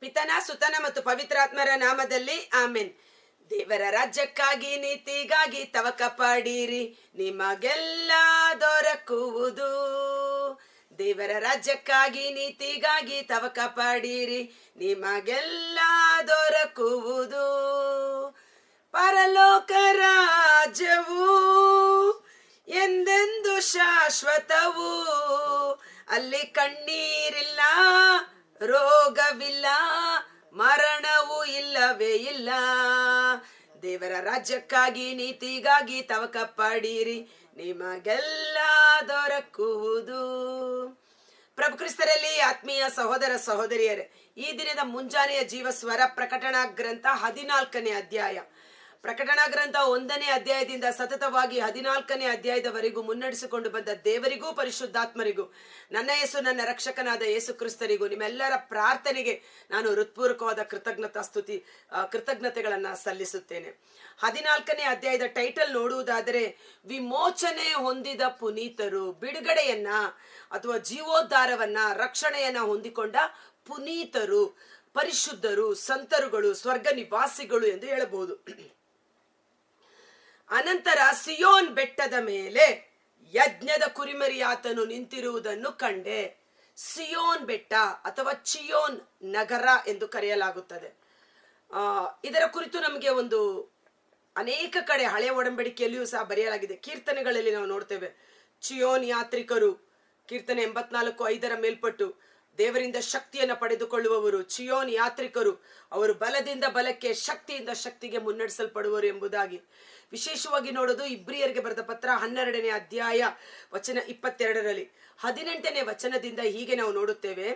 ಪಿತನ ಸುತನ ಮತ್ತು ಪವಿತ್ರಾತ್ಮರ ನಾಮದಲ್ಲಿ ಆಮೆನ್. ದೇವರ ರಾಜ್ಯಕ್ಕಾಗಿ ನೀತಿಗಾಗಿ ತವಕ ಪಡೀರಿ, ನಿಮಗೆಲ್ಲ ದೊರಕುವುದು. ದೇವರ ರಾಜ್ಯಕ್ಕಾಗಿ ನೀತಿಗಾಗಿ ತವಕ ಪಡೀರಿ, ನಿಮಗೆಲ್ಲ ದೊರಕುವುದು. ಪರಲೋಕ ರಾಜ್ಯವು ಎಂದೆಂದು ಶಾಶ್ವತವು, ಅಲ್ಲಿ ಕಣ್ಣೀರಿಲ್ಲ, ರೋಗವಿಲ್ಲ, ಮರಣವು ಇಲ್ಲವೇ ಇಲ್ಲ. ದೇವರ ರಾಜ್ಯಕ್ಕಾಗಿ ನೀತಿಗಾಗಿ ತವಕ ಪಡೀರಿ, ನಿಮಗೆಲ್ಲ ದೊರಕುವುದು. ಪ್ರಭು ಕ್ರಿಸ್ತರಲ್ಲಿ ಆತ್ಮೀಯ ಸಹೋದರ ಸಹೋದರಿಯರೇ, ಈ ದಿನದ ಮುಂಜಾನೆಯ ಜೀವಸ್ವರ ಪ್ರಕಟಣಾ ಗ್ರಂಥ 14ನೇ ಅಧ್ಯಾಯ. ಪ್ರಕಟಣಾ ಗ್ರಂಥ 1ನೇ ಅಧ್ಯಾಯದಿಂದ ಸತತವಾಗಿ 14ನೇ ಅಧ್ಯಾಯದವರೆಗೂ ಮುನ್ನಡೆಸಿಕೊಂಡು ಬಂದ ದೇವರಿಗೂ ಪರಿಶುದ್ಧಾತ್ಮರಿಗೂ, ನನ್ನ ಯೇಸು ನನ್ನ ರಕ್ಷಕನಾದ ಯೇಸು ಕ್ರಿಸ್ತರಿಗೂ ನಿಮ್ಮೆಲ್ಲರ ಪ್ರಾರ್ಥನೆಗೆ ನಾನು ಹೃತ್ಪೂರ್ವಕವಾದ ಕೃತಜ್ಞತೆಗಳನ್ನ ಸಲ್ಲಿಸುತ್ತೇನೆ. 14ನೇ ಅಧ್ಯಾಯದ ಟೈಟಲ್ ನೋಡುವುದಾದರೆ, ವಿಮೋಚನೆ ಹೊಂದಿದ ಪುನೀತರು, ಬಿಡುಗಡೆಯನ್ನ ಅಥವಾ ಜೀವೋದ್ಧಾರವನ್ನ, ರಕ್ಷಣೆಯನ್ನ ಹೊಂದಿಕೊಂಡ ಪುನೀತರು, ಪರಿಶುದ್ಧರು, ಸಂತರುಗಳು, ಸ್ವರ್ಗ ನಿವಾಸಿಗಳು ಎಂದು ಹೇಳಬಹುದು. ಅನಂತರ ಸಿಯೋನ್ ಬೆಟ್ಟದ ಮೇಲೆ ಯಜ್ಞದ ಕುರಿಮರಿಯಾತನು ನಿಂತಿರುವುದನ್ನು ಕಂಡೆ. ಸಿಯೋನ್ ಬೆಟ್ಟ ಅಥವಾ ಚಿಯೋನ್ ನಗರ ಎಂದು ಕರೆಯಲಾಗುತ್ತದೆ. ಇದರ ಕುರಿತು ನಮಗೆ ಅನೇಕ ಕಡೆ ಹಳೆಯ ಒಡಂಬಡಿಕೆಯಲ್ಲಿಯೂ ಸಹ ಬರೆಯಲಾಗಿದೆ. ಕೀರ್ತನೆಗಳಲ್ಲಿ ನಾವು ನೋಡ್ತೇವೆ, ಚಿಯೋನ್ ಯಾತ್ರಿಕರು, ಕೀರ್ತನೆ 84:5 ಮೇಲ್ಪಟ್ಟು, ದೇವರಿಂದ ಶಕ್ತಿಯನ್ನು ಪಡೆದುಕೊಳ್ಳುವವರು ಚಿಯೋನ್ ಯಾತ್ರಿಕರು, ಅವರು ಬಲದಿಂದ ಬಲಕ್ಕೆ, ಶಕ್ತಿಯಿಂದ ಶಕ್ತಿಗೆ ಮುನ್ನಡೆಸಲ್ಪಡುವರು ಎಂಬುದಾಗಿ. ವಿಶೇಷವಾಗಿ ನೋಡೋದು ಇಬ್ರಿಯರಿಗೆ ಬರೆದ ಪತ್ರ 12ನೇ ಅಧ್ಯಾಯ ವಚನ 22ರಲ್ಲಿ 18ನೇ ವಚನದಿಂದ ಹೀಗೆ ನಾವು ನೋಡುತ್ತೇವೆ.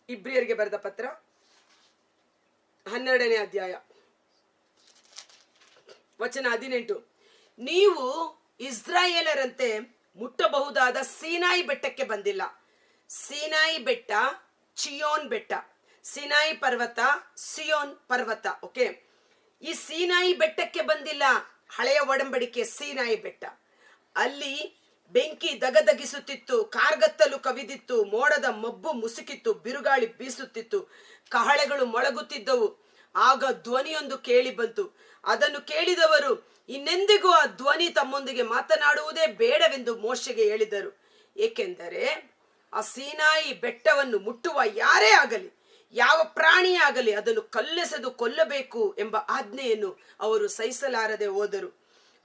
ಇಬ್ರಿಯರಿಗೆ ಬರೆದ ಪತ್ರ 12ನೇ ಅಧ್ಯಾಯ ವಚನ 18, ನೀವು ಇಸ್ರಾಯೇಲರಂತೆ ಮುಟ್ಟಬಹುದಾದ ಸೀನಾಯಿ ಬೆಟ್ಟಕ್ಕೆ ಬಂದಿಲ್ಲ. ಸೀನಾಯಿ ಬೆಟ್ಟ ಚಿಯೋನ್ ಬೆಟ್ಟ, ಸೀನಾಯಿ ಪರ್ವತ ಸಿಯೋನ್ ಪರ್ವತ. ಓಕೆ, ಈ ಸೀನಾಯಿ ಬೆಟ್ಟಕ್ಕೆ ಬಂದಿಲ್ಲ. ಹಳೆಯ ಒಡಂಬಡಿಕೆ ಸೀನಾಯಿ ಬೆಟ್ಟ, ಅಲ್ಲಿ ಬೆಂಕಿ ದಗದಗಿಸುತ್ತಿತ್ತು, ಕಾರ್ಗತ್ತಲು ಕವಿದಿತ್ತು, ಮೋಡದ ಮಬ್ಬು ಮುಸುಕಿತ್ತು, ಬಿರುಗಾಳಿ ಬೀಸುತ್ತಿತ್ತು, ಕಹಳೆಗಳು ಮೊಳಗುತ್ತಿದ್ದವು. ಆಗ ಧ್ವನಿಯೊಂದು ಕೇಳಿ ಬಂತು. ಅದನ್ನು ಕೇಳಿದವರು ಇನ್ನೆಂದಿಗೂ ಆ ಧ್ವನಿ ತಮ್ಮೊಂದಿಗೆ ಮಾತನಾಡುವುದೇ ಬೇಡವೆಂದು ಮೋಶೆಗೆ ಹೇಳಿದರು. ಏಕೆಂದರೆ ಆ ಸೀನಾಯಿ ಬೆಟ್ಟವನ್ನು ಮುಟ್ಟುವ ಯಾರೇ ಆಗಲಿ, ಯಾವ ಪ್ರಾಣಿಯೇ ಆಗಲಿ, ಅದನ್ನು ಕಲ್ಲೆಸೆದು ಕೊಲ್ಲಬೇಕು ಎಂಬ ಆಜ್ಞೆಯನ್ನು ಅವರು ಸಹಿಸಲಾರದೆ ಹೋದರು.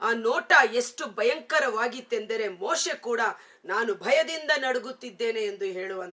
ಆ ನೋಟ ಎಷ್ಟು ಭಯಂಕರವಾಗಿತ್ತೆಂದರೆ ಮೋಶೆ ಕೂಡ ನಾನು ಭಯದಿಂದ ನಡುಗುತ್ತಿದ್ದೇನೆ ಎಂದು ಹೇಳುವಂತ